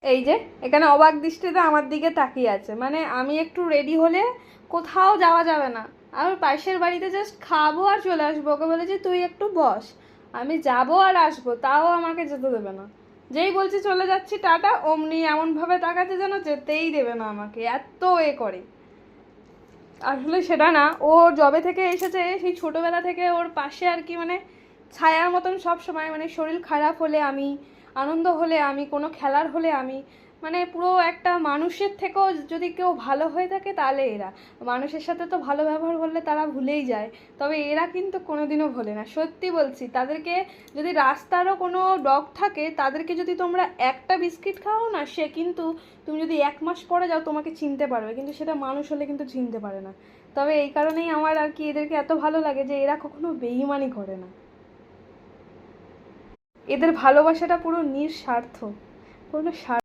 এই যে এখানে অবাক দৃষ্টিতে আমার দিকে তাকিয়ে আছে, মানে আমি একটু রেডি হলে কোথাও যাওয়া যাবে না। আমি পাশের বাড়িতে জাস্ট খাবো আর চলে আসবো, ওকে বলেছি তুই একটু বস, আমি যাবো আর আসবো, তাও আমাকে যেতে দেবে না। যেই বলছি চলে যাচ্ছি টাটা, অমনি এমনভাবে তাকাচ্ছে যেন যেতেই দেবে না আমাকে, এত এ করে। আসলে সেটা না, ও জবে থেকে এসেছে সেই ছোটোবেলা থেকে ওর পাশে আর কি, মানে ছায়ার মতন সব সময়, মানে শরীর খারাপ হলে আমি, আনন্দ হলে আমি, কোনো খেলার হলে আমি, মানে পুরো একটা মানুষের থেকেও যদি কেউ ভালো হয়ে থাকে তাহলে এরা। মানুষের সাথে তো ভালো ব্যবহার করলে তারা ভুলেই যায়, তবে এরা কিন্তু কোনোদিনও ভোলে না, সত্যি বলছি। তাদেরকে যদি রাস্তারও কোনো ডগ থাকে, তাদেরকে যদি তোমরা একটা বিস্কিট খাও না, সে কিন্তু, তুমি যদি 1 মাস পরে যাও তোমাকে চিনতে পারবে, কিন্তু সেটা মানুষ হলে কিন্তু চিনতে পারে না। তবে এই কারণেই আমার আর কি এদেরকে এত ভালো লাগে যে এরা কখনো বেইমানি করে না, এদের ভালোবাসাটা পুরো নিঃস্বার্থ, কোনো স্বার্থ